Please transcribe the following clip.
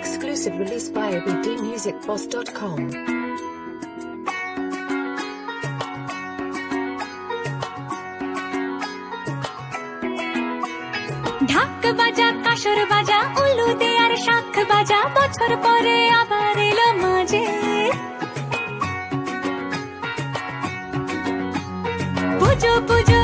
Exclusive release by abdmusicboss.com. ঢাক বাজা কাসর বাজা উলু দে আর শাখ বাজা বছর পরে আবার এলো মাঝে পুজো পুজো